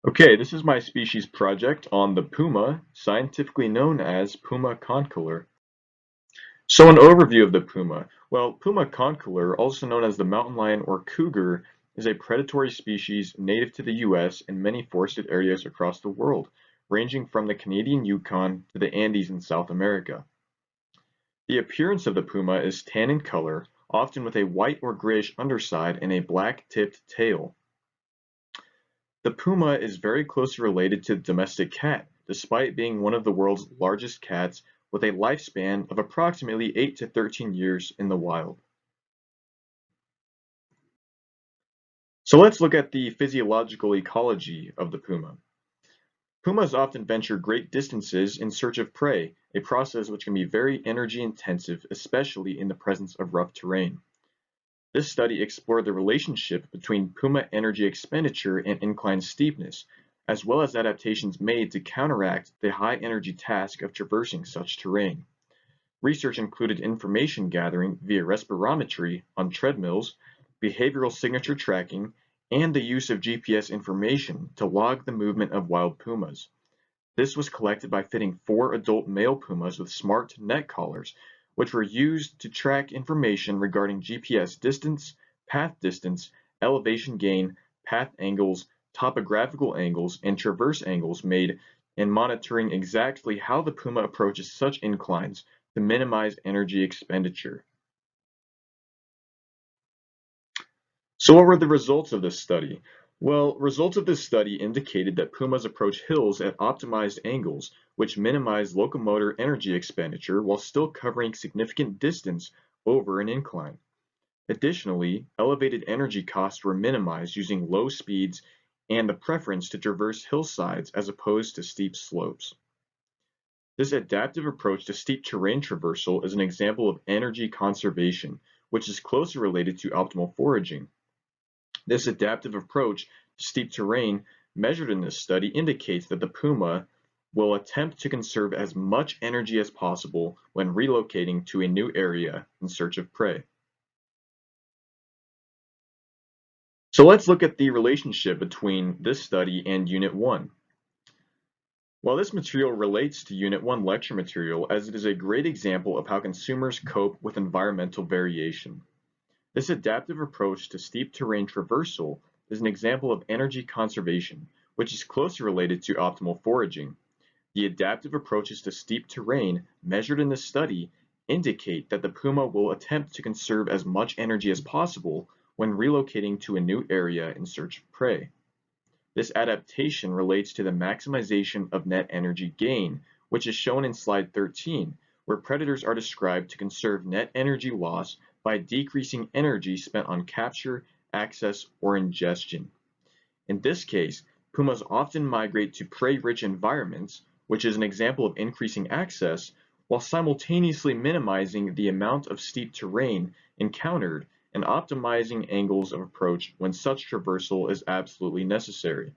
Okay, this is my species project on the puma, scientifically known as Puma concolor. So an overview of the puma. Well, Puma concolor, also known as the mountain lion or cougar, is a predatory species native to the US and many forested areas across the world, ranging from the Canadian Yukon to the Andes in South America. The appearance of the puma is tan in color, often with a white or grayish underside and a black-tipped tail. The puma is very closely related to the domestic cat, despite being one of the world's largest cats with a lifespan of approximately 8 to 13 years in the wild. So let's look at the physiological ecology of the puma. Pumas often venture great distances in search of prey, a process which can be very energy intensive, especially in the presence of rough terrain. This study explored the relationship between puma energy expenditure and incline steepness, as well as adaptations made to counteract the high energy task of traversing such terrain. Research included information gathering via respirometry on treadmills, behavioral signature tracking, and the use of GPS information to log the movement of wild pumas. This was collected by fitting 4 adult male pumas with smart neck collars, which were used to track information regarding GPS distance, path distance, elevation gain, path angles, topographical angles, and traverse angles made, and monitoring exactly how the puma approaches such inclines to minimize energy expenditure. So what were the results of this study? Well, results of this study indicated that pumas approach hills at optimized angles, which minimize locomotor energy expenditure while still covering significant distance over an incline. Additionally, elevated energy costs were minimized using low speeds and the preference to traverse hillsides as opposed to steep slopes. This adaptive approach to steep terrain traversal is an example of energy conservation, which is closely related to optimal foraging. This adaptive approach to steep terrain measured in this study indicates that the puma will attempt to conserve as much energy as possible when relocating to a new area in search of prey. So let's look at the relationship between this study and Unit 1. While this material relates to Unit 1 lecture material as it is a great example of how consumers cope with environmental variation. This adaptive approach to steep terrain traversal is an example of energy conservation, which is closely related to optimal foraging. The adaptive approaches to steep terrain measured in this study indicate that the puma will attempt to conserve as much energy as possible when relocating to a new area in search of prey. This adaptation relates to the maximization of net energy gain, which is shown in slide 13, where predators are described to conserve net energy loss by decreasing energy spent on capture, access, or ingestion. In this case, pumas often migrate to prey-rich environments, which is an example of increasing access, while simultaneously minimizing the amount of steep terrain encountered and optimizing angles of approach when such traversal is absolutely necessary.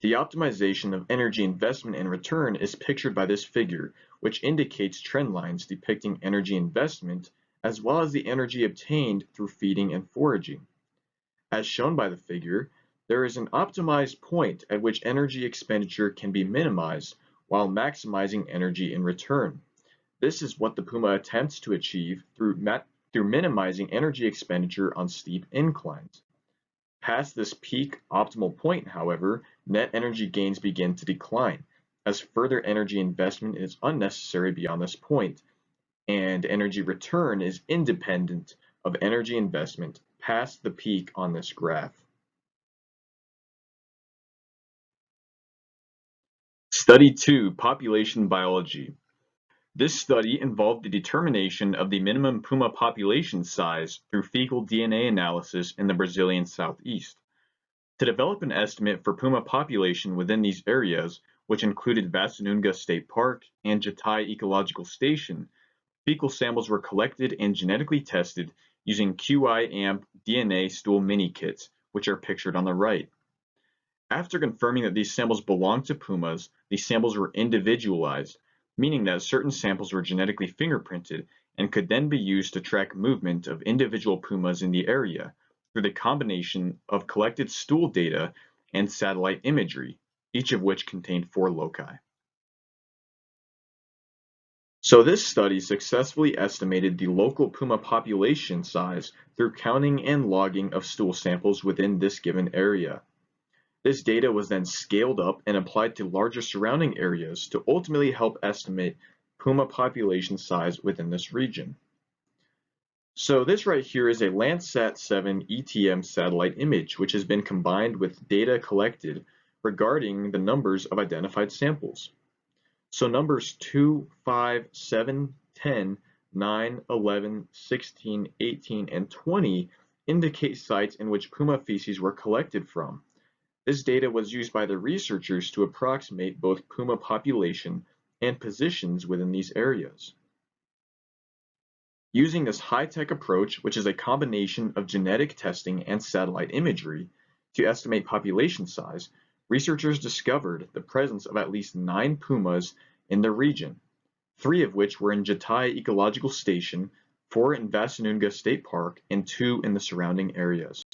The optimization of energy investment and return is pictured by this figure, which indicates trend lines depicting energy investment as well as the energy obtained through feeding and foraging. As shown by the figure, there is an optimized point at which energy expenditure can be minimized while maximizing energy in return. This is what the puma attempts to achieve through minimizing energy expenditure on steep inclines. Past this peak optimal point, however, net energy gains begin to decline, as further energy investment is unnecessary beyond this point, and energy return is independent of energy investment past the peak on this graph. Study 2, Population Biology. This study involved the determination of the minimum puma population size through fecal DNA analysis in the Brazilian southeast. To develop an estimate for puma population within these areas, which included Vasanunga State Park and Jatai Ecological Station, fecal samples were collected and genetically tested using QI-AMP DNA stool mini kits, which are pictured on the right. After confirming that these samples belonged to pumas, these samples were individualized, meaning that certain samples were genetically fingerprinted and could then be used to track movement of individual pumas in the area through the combination of collected stool data and satellite imagery, each of which contained 4 loci. So this study successfully estimated the local puma population size through counting and logging of stool samples within this given area. This data was then scaled up and applied to larger surrounding areas to ultimately help estimate puma population size within this region. So this right here is a Landsat 7 ETM satellite image, which has been combined with data collected regarding the numbers of identified samples. So numbers 2, 5, 7, 10, 9, 11, 16, 18, and 20 indicate sites in which puma feces were collected from. This data was used by the researchers to approximate both puma population and positions within these areas. Using this high-tech approach, which is a combination of genetic testing and satellite imagery, to estimate population size, researchers discovered the presence of at least 9 pumas in the region, 3 of which were in Jatai Ecological Station, 4 in Vasanunga State Park, and 2 in the surrounding areas.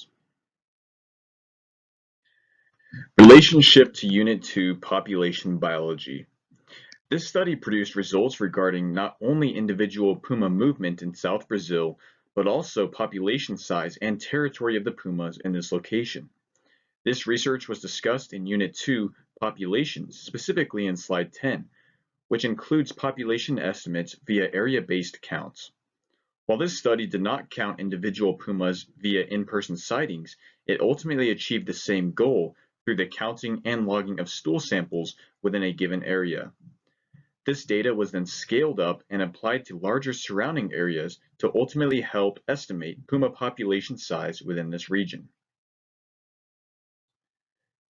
Relationship to Unit 2 Population Biology. This study produced results regarding not only individual puma movement in South Brazil, but also population size and territory of the pumas in this location. This research was discussed in Unit 2 Populations, specifically in Slide 10, which includes population estimates via area-based counts. While this study did not count individual pumas via in-person sightings, it ultimately achieved the same goal through the counting and logging of stool samples within a given area. This data was then scaled up and applied to larger surrounding areas to ultimately help estimate puma population size within this region.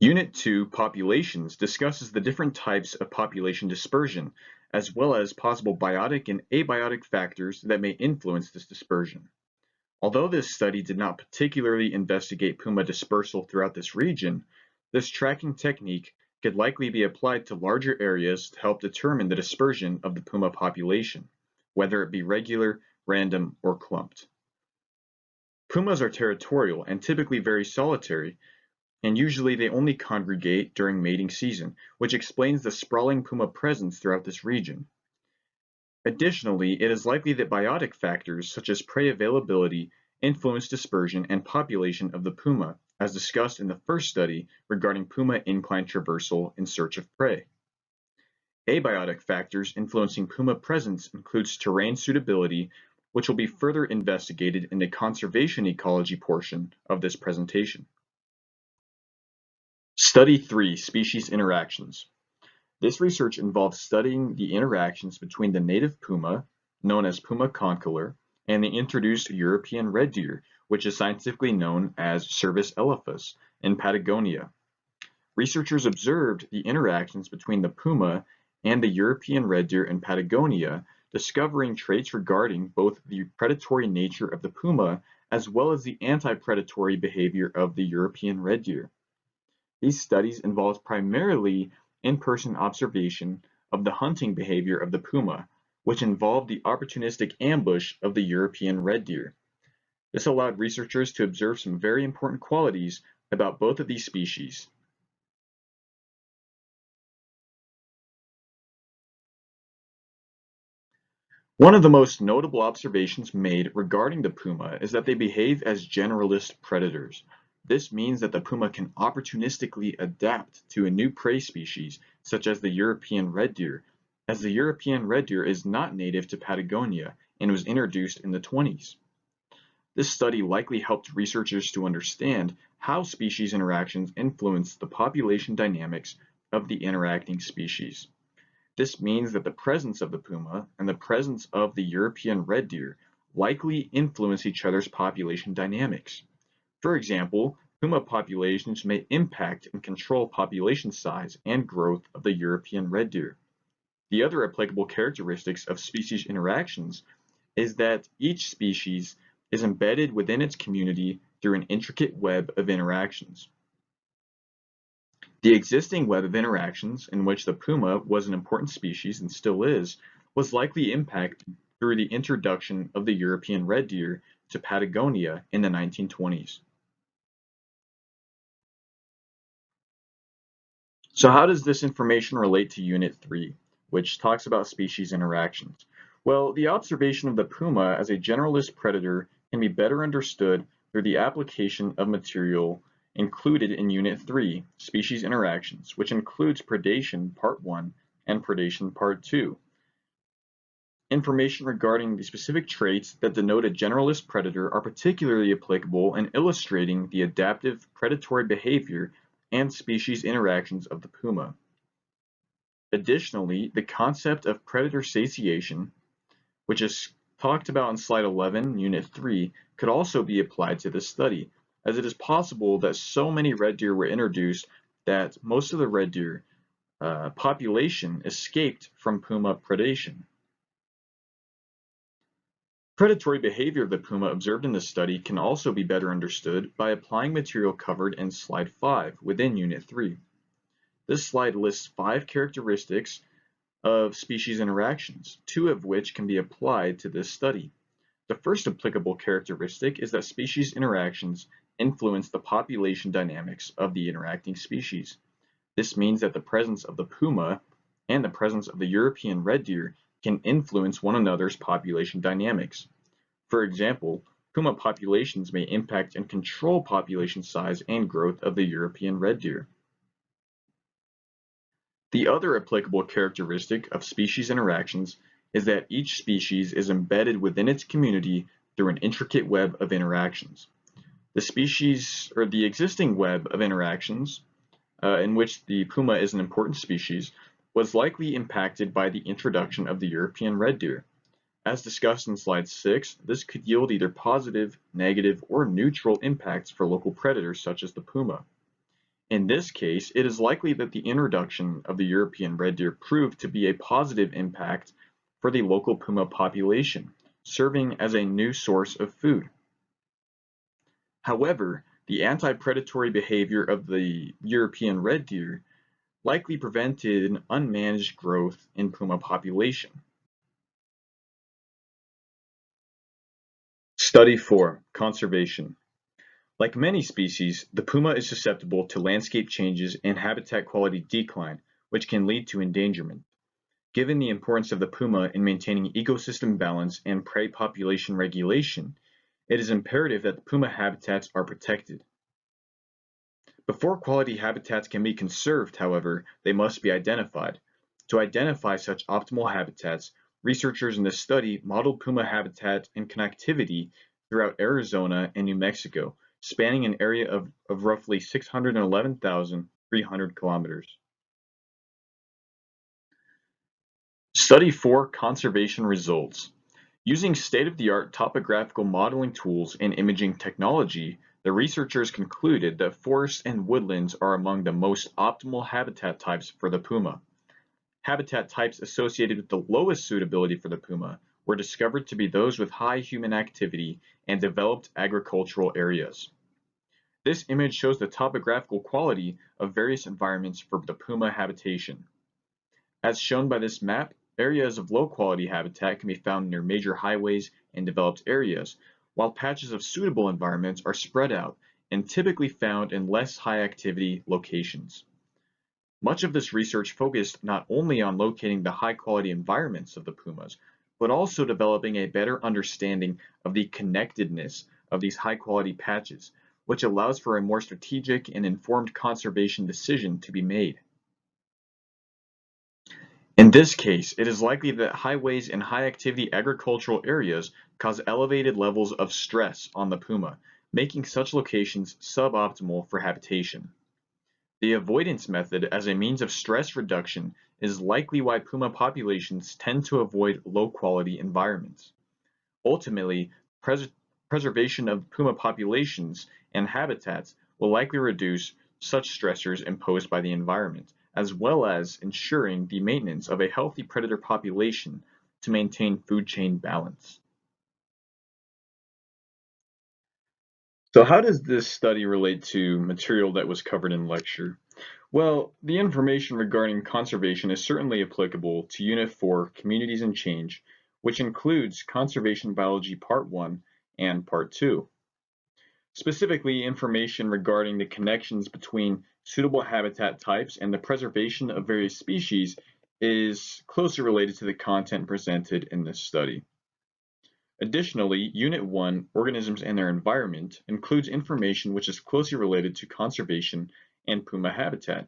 Unit 2 Populations discusses the different types of population dispersion, as well as possible biotic and abiotic factors that may influence this dispersion. Although this study did not particularly investigate puma dispersal throughout this region, this tracking technique could likely be applied to larger areas to help determine the dispersion of the puma population, whether it be regular, random, or clumped. Pumas are territorial and typically very solitary, and usually they only congregate during mating season, which explains the sprawling puma presence throughout this region. Additionally, it is likely that biotic factors such as prey availability influence dispersion and population of the puma, as discussed in the first study regarding puma incline traversal in search of prey. Abiotic factors influencing puma presence includes terrain suitability, which will be further investigated in the conservation ecology portion of this presentation. Study 3, Species Interactions. This research involves studying the interactions between the native puma, known as Puma concolor, and the introduced European red deer, which is scientifically known as Cervus elephas, in Patagonia. Researchers observed the interactions between the puma and the European red deer in Patagonia, discovering traits regarding both the predatory nature of the puma as well as the anti-predatory behavior of the European red deer. These studies involved primarily in-person observation of the hunting behavior of the puma, which involved the opportunistic ambush of the European red deer. This allowed researchers to observe some very important qualities about both of these species. One of the most notable observations made regarding the puma is that they behave as generalist predators. This means that the puma can opportunistically adapt to a new prey species, such as the European red deer, as the European red deer is not native to Patagonia and was introduced in the 20s. This study likely helped researchers to understand how species interactions influence the population dynamics of the interacting species. This means that the presence of the puma and the presence of the European red deer likely influence each other's population dynamics. For example, puma populations may impact and control population size and growth of the European red deer. The other applicable characteristics of species interactions is that each species is embedded within its community through an intricate web of interactions. The existing web of interactions, in which the puma was an important species and still is, was likely impacted through the introduction of the European red deer to Patagonia in the 1920s. So how does this information relate to Unit 3, which talks about species interactions? Well, the observation of the puma as a generalist predator can be better understood through the application of material included in Unit 3, Species Interactions, which includes Predation Part 1 and Predation Part 2. Information regarding the specific traits that denote a generalist predator are particularly applicable in illustrating the adaptive predatory behavior and species interactions of the puma. Additionally, the concept of predator satiation, which is talked about in slide 11, Unit 3, could also be applied to this study, as it is possible that so many red deer were introduced that most of the red deer population escaped from puma predation. Predatory behavior of the puma observed in this study can also be better understood by applying material covered in slide 5 within Unit 3. This slide lists 5 characteristics of species interactions, 2 of which can be applied to this study. The first applicable characteristic is that species interactions influence the population dynamics of the interacting species. This means that the presence of the puma and the presence of the European red deer can influence one another's population dynamics. For example, puma populations may impact and control population size and growth of the European red deer. The other applicable characteristic of species interactions is that each species is embedded within its community through an intricate web of interactions. The species, or the existing web of interactions, in which the puma is an important species, was likely impacted by the introduction of the European red deer. As discussed in slide 6, this could yield either positive, negative, or neutral impacts for local predators such as the puma. In this case, it is likely that the introduction of the European red deer proved to be a positive impact for the local puma population, serving as a new source of food. However, the anti-predatory behavior of the European red deer likely prevented an unmanaged growth in puma population. Study 4. Conservation. Like many species, the puma is susceptible to landscape changes and habitat quality decline, which can lead to endangerment. Given the importance of the puma in maintaining ecosystem balance and prey population regulation, it is imperative that the puma habitats are protected. Before quality habitats can be conserved, however, they must be identified. To identify such optimal habitats, researchers in this study modeled puma habitat and connectivity throughout Arizona and New Mexico, spanning an area of roughly 611,300 kilometers. Study 4 Conservation Results. Using state-of-the-art topographical modeling tools and imaging technology, the researchers concluded that forests and woodlands are among the most optimal habitat types for the puma. Habitat types associated with the lowest suitability for the puma were discovered to be those with high human activity and developed agricultural areas. This image shows the topographical quality of various environments for the puma habitation. As shown by this map, areas of low-quality habitat can be found near major highways and developed areas, while patches of suitable environments are spread out and typically found in less high-activity locations. Much of this research focused not only on locating the high-quality environments of the pumas, but also developing a better understanding of the connectedness of these high-quality patches, which allows for a more strategic and informed conservation decision to be made. In this case, it is likely that highways and high-activity agricultural areas cause elevated levels of stress on the puma, making such locations suboptimal for habitation. The avoidance method as a means of stress reduction is likely why puma populations tend to avoid low-quality environments. Ultimately, preservation of puma populations and habitats will likely reduce such stressors imposed by the environment, as well as ensuring the maintenance of a healthy predator population to maintain food chain balance. So how does this study relate to material that was covered in lecture? Well, the information regarding conservation is certainly applicable to Unit 4, Communities and Change, which includes Conservation Biology Part 1 and Part 2. Specifically, information regarding the connections between suitable habitat types, and the preservation of various species is closely related to the content presented in this study. Additionally, Unit 1, Organisms and Their Environment, includes information which is closely related to conservation and puma habitat.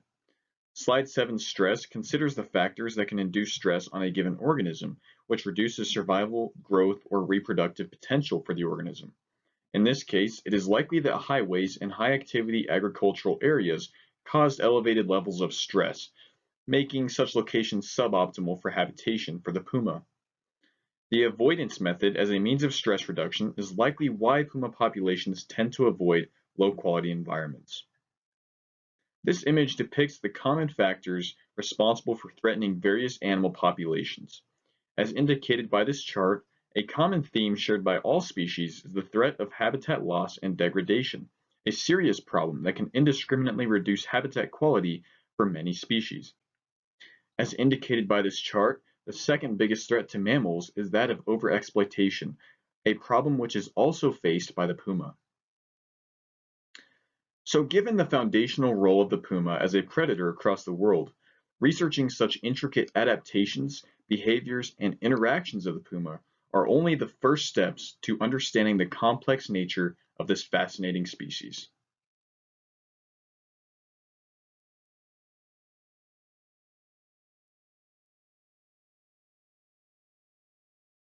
Slide 7, Stress, considers the factors that can induce stress on a given organism, which reduces survival, growth, or reproductive potential for the organism. In this case, it is likely that highways and high-activity agricultural areas caused elevated levels of stress, making such locations suboptimal for habitation for the puma. The avoidance method as a means of stress reduction is likely why puma populations tend to avoid low-quality environments. This image depicts the common factors responsible for threatening various animal populations. As indicated by this chart, a common theme shared by all species is the threat of habitat loss and degradation, a serious problem that can indiscriminately reduce habitat quality for many species. As indicated by this chart, the second biggest threat to mammals is that of overexploitation, a problem which is also faced by the puma. So given the foundational role of the puma as a predator across the world, researching such intricate adaptations, behaviors, and interactions of the puma are only the first steps to understanding the complex nature of this fascinating species.